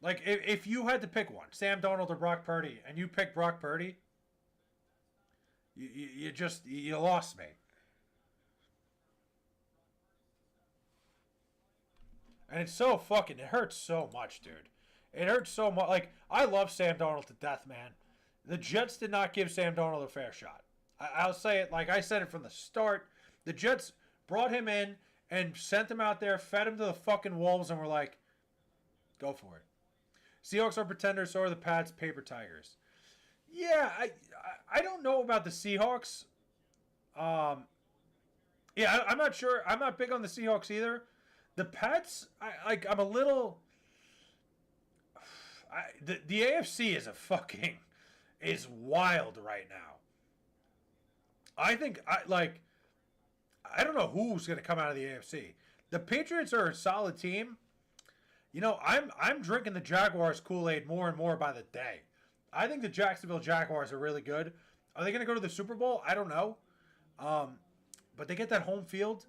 Like, if you had to pick one, Sam Darnold or Brock Purdy, and you pick Brock Purdy, you lost me. And it hurts so much, dude. It hurts so much. Like, I love Sam Darnold to death, man. The Jets did not give Sam Darnold a fair shot. I'll say it like I said it from the start. The Jets brought him in and sent him out there, fed him to the fucking wolves, and were like, go for it. Seahawks are pretenders, so are the Pats, paper tigers. Yeah, I don't know about the Seahawks. I'm not sure. I'm not big on the Seahawks either. The Pats, I'm a little. The AFC is wild right now. I think I don't know who's going to come out of the AFC. The Patriots are a solid team. You know, I'm drinking the Jaguars Kool-Aid more and more by the day. I think the Jacksonville Jaguars are really good. Are they going to go to the Super Bowl? I don't know. But they get that home field.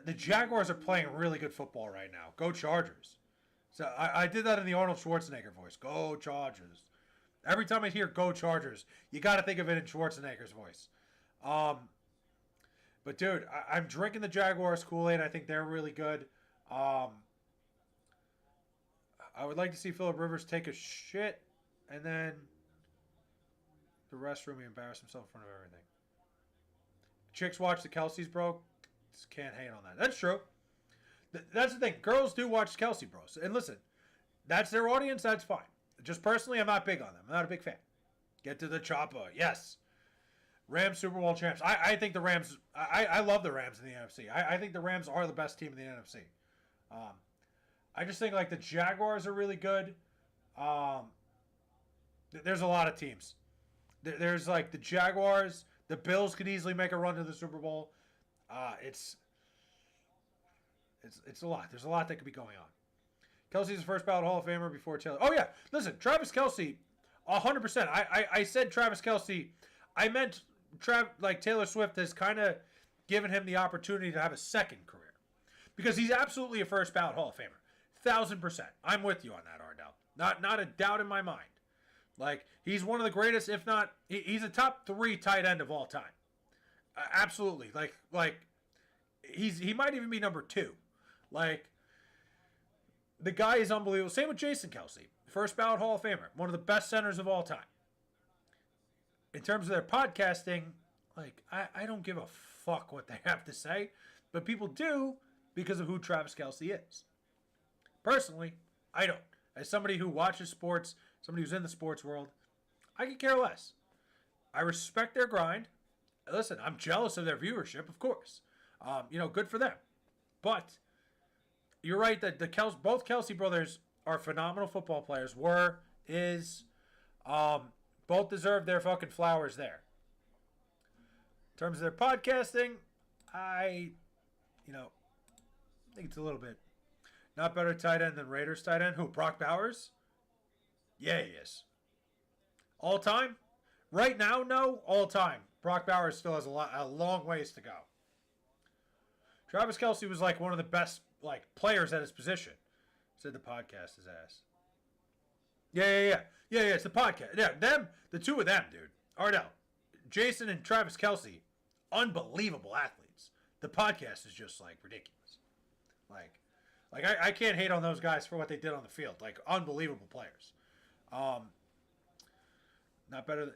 The Jaguars are playing really good football right now. Go Chargers. So I did that in the Arnold Schwarzenegger voice. Go Chargers. Every time I hear Go Chargers, you got to think of it in Schwarzenegger's voice. But dude, I'm drinking the Jaguars Kool-Aid. I think they're really good. I would like to see Phillip Rivers take a shit and then the restroom he embarrass himself in front of everything. Chicks watch the Kelce's, bro. Just can't hate on that. That's true. That's the thing. Girls do watch Kelsey Bros. And listen, that's their audience. That's fine. Just personally, I'm not big on them. I'm not a big fan. Get to the chopper. Yes. Rams Super Bowl champs. I think the Rams. I love the Rams in the NFC. I think the Rams are the best team in the NFC. I just think like the Jaguars are really good. There's a lot of teams. There's like the Jaguars. The Bills could easily make a run to the Super Bowl. It's a lot. There's a lot that could be going on. Kelsey's the first ballot Hall of Famer before Taylor. Oh yeah, listen, Travis Kelce, 100%. I said Travis Kelce. I meant Taylor Swift has kind of given him the opportunity to have a second career. Because he's absolutely a first ballot Hall of Famer. 1,000%. I'm with you on that, Ardell. Not a doubt in my mind. Like, he's one of the greatest, if not, he's a top 3 tight end of all time. Absolutely. Like he might even be number 2. Like, the guy is unbelievable. Same with Jason Kelce. First ballot Hall of Famer. One of the best centers of all time. In terms of their podcasting, like, I don't give a fuck what they have to say. But people do because of who Travis Kelce is. Personally, I don't. As somebody who watches sports, somebody who's in the sports world, I could care less. I respect their grind. Listen, I'm jealous of their viewership, of course. Good for them. But you're right that both Kelce brothers are phenomenal football players. Both deserve their fucking flowers there. In terms of their podcasting, I think it's a little bit not better tight end than Raiders tight end. Who, Brock Bowers? Yeah, he is. All time? Right now, no. All time. Brock Bowers still has a long ways to go. Travis Kelce was like one of the best players at his position. Said the podcast is ass. Yeah. It's the podcast. Yeah, the two of them, dude. Ardell, Jason and Travis Kelce, unbelievable athletes. The podcast is just ridiculous. I can't hate on those guys for what they did on the field. Unbelievable players. Not better than,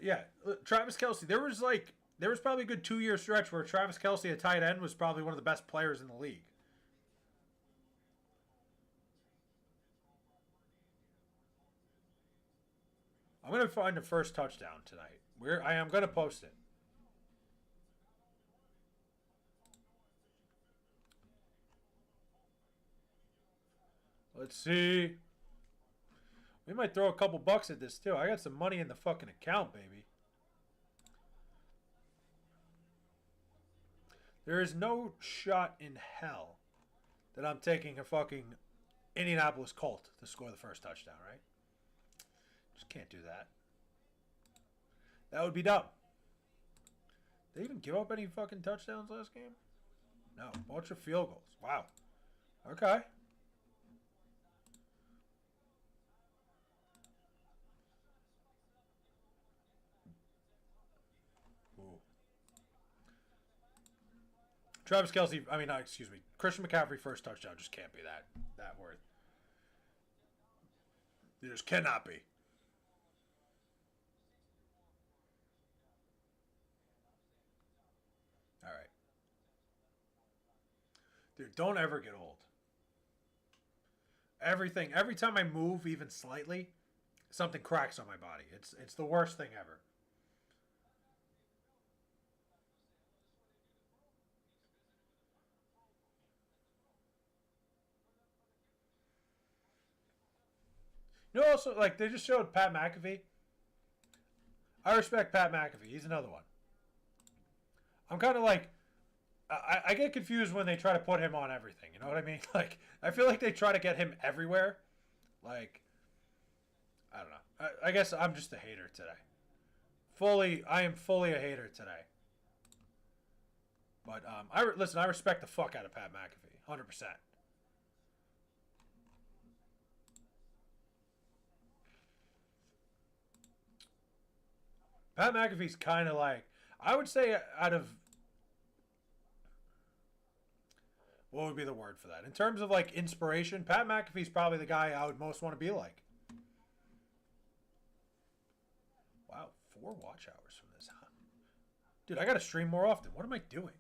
Travis Kelce. There was probably a good 2-year stretch where Travis Kelce at tight end was probably one of the best players in the league. I'm going to find the first touchdown tonight. I am going to post it. Let's see. We might throw a couple bucks at this too. I got some money in the fucking account, baby. There is no shot in hell that I'm taking a fucking Indianapolis Colt to score the first touchdown, right? Just can't do that. That would be dumb. Did they even give up any fucking touchdowns last game? No. Bunch of field goals. Wow. Okay. Travis Kelce, Christian McCaffrey first touchdown just can't be that worth. It just cannot be. All right. Dude, don't ever get old. Every time I move even slightly, something cracks on my body. It's the worst thing ever. Also, they just showed Pat McAfee. I respect Pat McAfee. He's another one. I'm kind of I get confused when they try to put him on everything. You know what I mean? I feel like they try to get him everywhere. I don't know. I guess I'm just a hater today. I am fully a hater today. But, I respect the fuck out of Pat McAfee. 100%. Pat McAfee's kind of I would say out of, what would be the word for that? In terms of inspiration, Pat McAfee's probably the guy I would most want to be like. Wow, 4 watch hours from this, huh? Dude, I got to stream more often. What am I doing?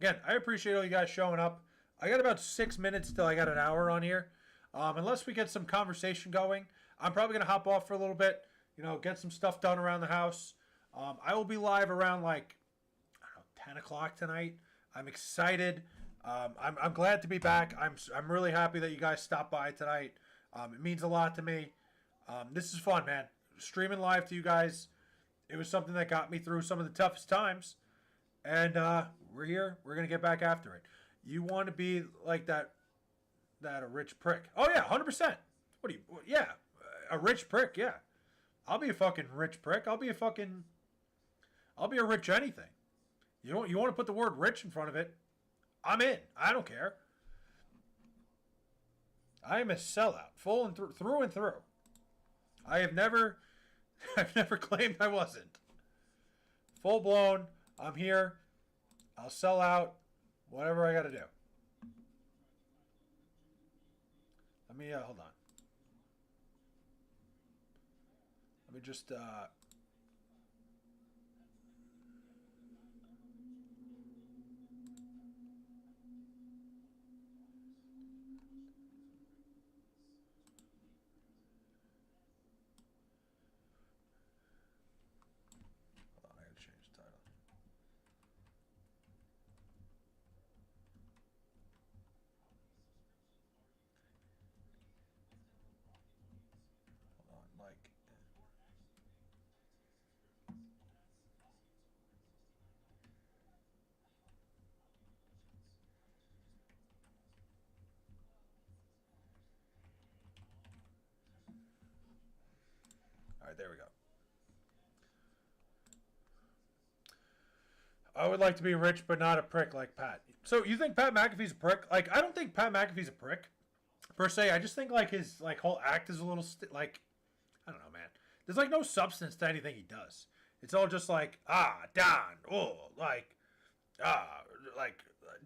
Again, I appreciate all you guys showing up. I got about 6 minutes till I got an hour on here. Unless we get some conversation going, I'm probably going to hop off for a little bit. Get some stuff done around the house. I will be live around 10 o'clock tonight. I'm excited. I'm glad to be back. I'm really happy that you guys stopped by tonight. It means a lot to me. This is fun, man. Streaming live to you guys. It was something that got me through some of the toughest times. And we're here. We're going to get back after it. You want to be like that a rich prick. Oh, yeah, 100%. Yeah, a rich prick, yeah. I'll be a fucking rich prick. I'll be a rich anything. You want to put the word rich in front of it, I'm in. I don't care. I am a sellout, full and through and through. I've never claimed I wasn't. Full blown. I'm here. I'll sell out. Whatever I got to do. Let me hold on. Let me just hold on, I gotta change the title. Hold on, like. All right, there we go. I would like to be rich, but not a prick like Pat. So you think Pat McAfee's a prick? Like, I don't think Pat McAfee's a prick, per se. I just think, like, his, like, whole act is a little, like, I don't know, man. There's, like, no substance to anything he does. It's all just like, Don, like,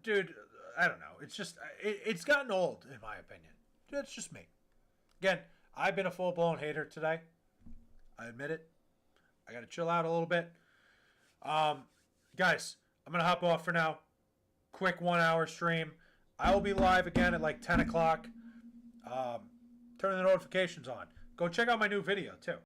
dude, I don't know. It's just, it's gotten old, in my opinion. It's just me. Again, I've been a full-blown hater today. I admit it. I got to chill out a little bit. Guys, I'm going to hop off for now. Quick 1 hour stream. I will be live again at like 10 o'clock. Turn the notifications on. Go check out my new video, too.